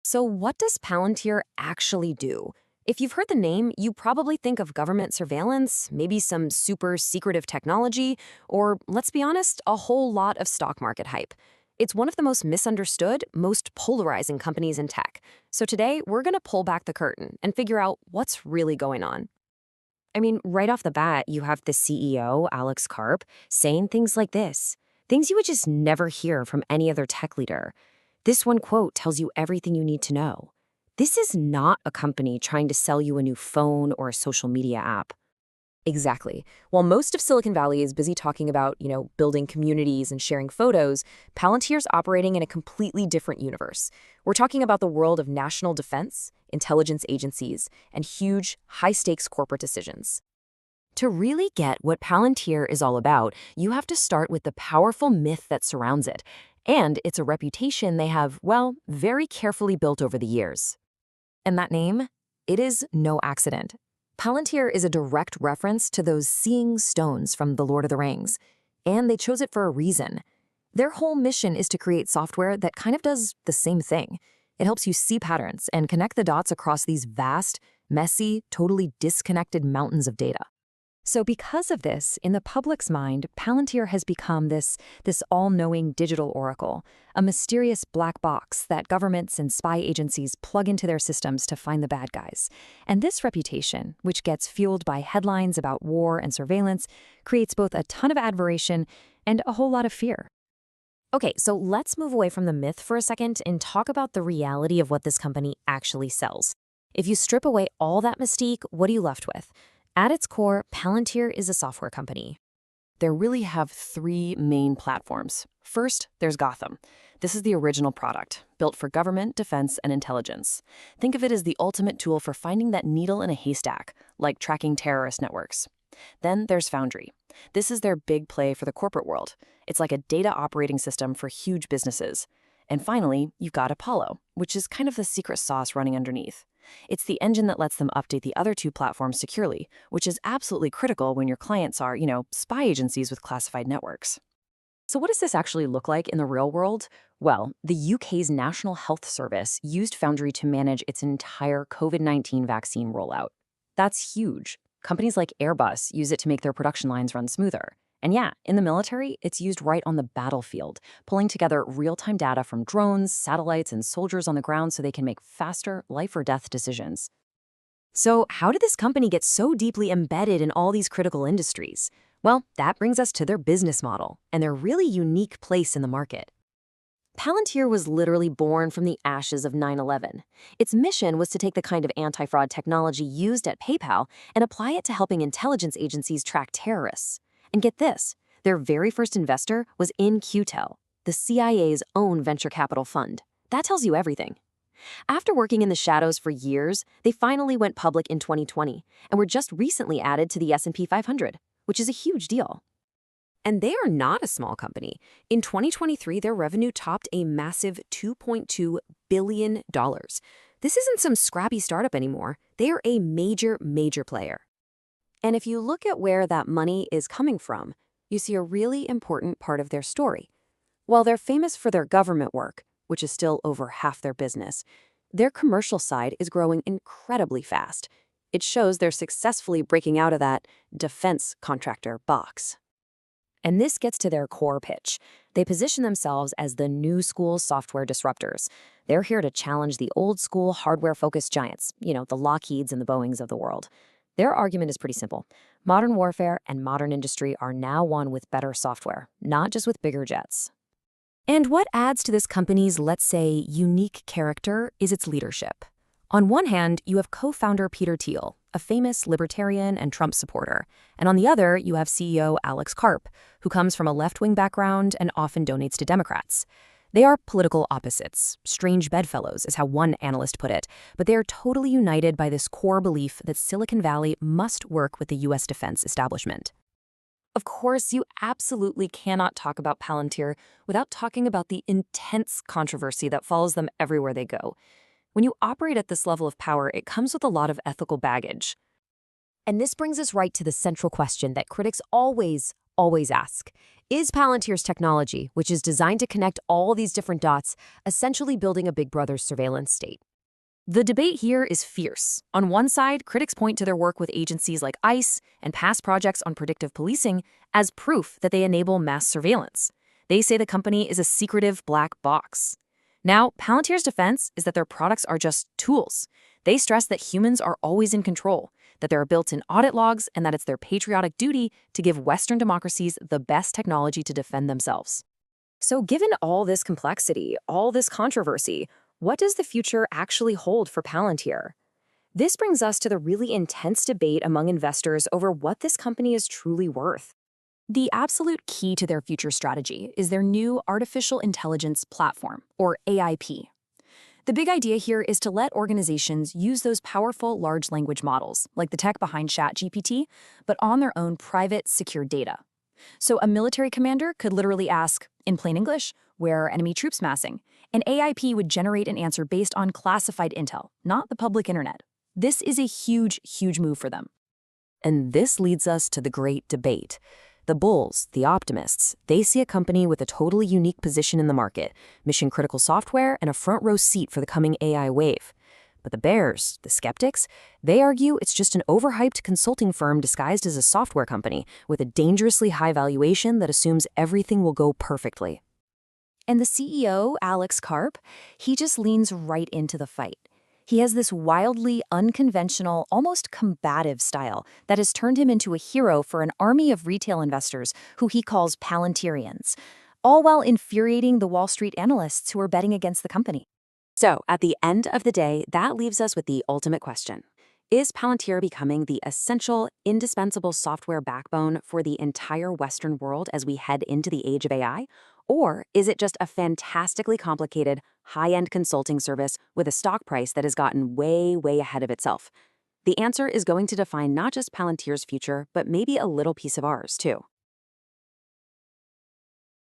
So what does Palantir actually do? If you've heard the name, you probably think of government surveillance, maybe some super secretive technology, or, let's be honest, a whole lot of stock market hype. It's one of the most misunderstood, most polarizing companies in tech. So today, we're going to pull back the curtain and figure out what's really going on. I mean, right off the bat, you have the CEO, Alex Karp, saying things like this, things you would just never hear from any other tech leader. This one quote tells you everything you need to know. This is not a company trying to sell you a new phone or a social media app. Exactly. While most of Silicon Valley is busy talking about, building communities and sharing photos, Palantir's operating in a completely different universe. We're talking about the world of national defense, intelligence agencies, and huge, high-stakes corporate decisions. To really get what Palantir is all about, you have to start with the powerful myth that surrounds it. And it's a reputation they have, well, very carefully built over the years. And that name? It is no accident. Palantir is a direct reference to those seeing stones from The Lord of the Rings. And they chose it for a reason. Their whole mission is to create software that kind of does the same thing. It helps you see patterns and connect the dots across these vast, messy, totally disconnected mountains of data. So because of this, in the public's mind, Palantir has become this all-knowing digital oracle, a mysterious black box that governments and spy agencies plug into their systems to find the bad guys. And this reputation, which gets fueled by headlines about war and surveillance, creates both a ton of admiration and a whole lot of fear. Okay, so let's move away from the myth for a second and talk about the reality of what this company actually sells. If you strip away all that mystique, what are you left with? At its core, Palantir is a software company. They really have three main platforms. First, there's Gotham. This is the original product, built for government, defense, and intelligence. Think of it as the ultimate tool for finding that needle in a haystack, like tracking terrorist networks. Then there's Foundry. This is their big play for the corporate world. It's like a data operating system for huge businesses. And finally, you've got Apollo, which is kind of the secret sauce running underneath. It's the engine that lets them update the other two platforms securely, which is absolutely critical when your clients are, spy agencies with classified networks. So what does this actually look like in the real world? Well, the UK's National Health Service used Foundry to manage its entire COVID-19 vaccine rollout. That's huge. Companies like Airbus use it to make their production lines run smoother. And yeah, in the military, it's used right on the battlefield, pulling together real-time data from drones, satellites, and soldiers on the ground so they can make faster life-or-death decisions. So how did this company get so deeply embedded in all these critical industries? Well, that brings us to their business model and their really unique place in the market. Palantir was literally born from the ashes of 9/11. Its mission was to take the kind of anti-fraud technology used at PayPal and apply it to helping intelligence agencies track terrorists. And get this, their very first investor was InQtel, the CIA's own venture capital fund. That tells you everything. After working in the shadows for years, they finally went public in 2020 and were just recently added to the S&P 500, which is a huge deal. And they are not a small company. In 2023, their revenue topped a massive $2.2 billion. This isn't some scrappy startup anymore. They are a major, major player. And if you look at where that money is coming from, you see a really important part of their story. While they're famous for their government work, which is still over half their business, their commercial side is growing incredibly fast. It shows they're successfully breaking out of that defense contractor box. And this gets to their core pitch. They position themselves as the new school software disruptors. They're here to challenge the old school hardware-focused giants, the Lockheeds and the Boeings of the world. Their argument is pretty simple. Modern warfare and modern industry are now won with better software, not just with bigger jets. And what adds to this company's, let's say, unique character is its leadership. On one hand, you have co-founder Peter Thiel, a famous libertarian and Trump supporter. And on the other, you have CEO Alex Karp, who comes from a left-wing background and often donates to Democrats. They are political opposites, strange bedfellows is how one analyst put it, but they are totally united by this core belief that Silicon Valley must work with the U.S. defense establishment. Of course, you absolutely cannot talk about Palantir without talking about the intense controversy that follows them everywhere they go. When you operate at this level of power, it comes with a lot of ethical baggage. And this brings us right to the central question that critics always always ask, is Palantir's technology, which is designed to connect all these different dots, essentially building a Big Brother surveillance state? The debate here is fierce. On one side, critics point to their work with agencies like ICE and past projects on predictive policing as proof that they enable mass surveillance. They say the company is a secretive black box. Now, Palantir's defense is that their products are just tools. They stress that humans are always in control, that there are built-in audit logs, and that it's their patriotic duty to give Western democracies the best technology to defend themselves. So given all this complexity, all this controversy, what does the future actually hold for Palantir? This brings us to the really intense debate among investors over what this company is truly worth. The absolute key to their future strategy is their new artificial intelligence platform, or AIP. The big idea here is to let organizations use those powerful large language models, like the tech behind ChatGPT, but on their own private, secure data. So a military commander could literally ask, in plain English, where are enemy troops massing? And AIP would generate an answer based on classified intel, not the public internet. This is a huge, huge move for them. And this leads us to the great debate. The bulls, the optimists, they see a company with a totally unique position in the market, mission-critical software, and a front-row seat for the coming AI wave. But the bears, the skeptics, they argue it's just an overhyped consulting firm disguised as a software company with a dangerously high valuation that assumes everything will go perfectly. And the CEO, Alex Karp, he just leans right into the fight. He has this wildly unconventional, almost combative style that has turned him into a hero for an army of retail investors who he calls Palantirians, all while infuriating the Wall Street analysts who are betting against the company. So, at the end of the day, that leaves us with the ultimate question. Is Palantir becoming the essential, indispensable software backbone for the entire Western world as we head into the age of AI? Or is it just a fantastically complicated, high-end consulting service with a stock price that has gotten way, way ahead of itself? The answer is going to define not just Palantir's future, but maybe a little piece of ours, too.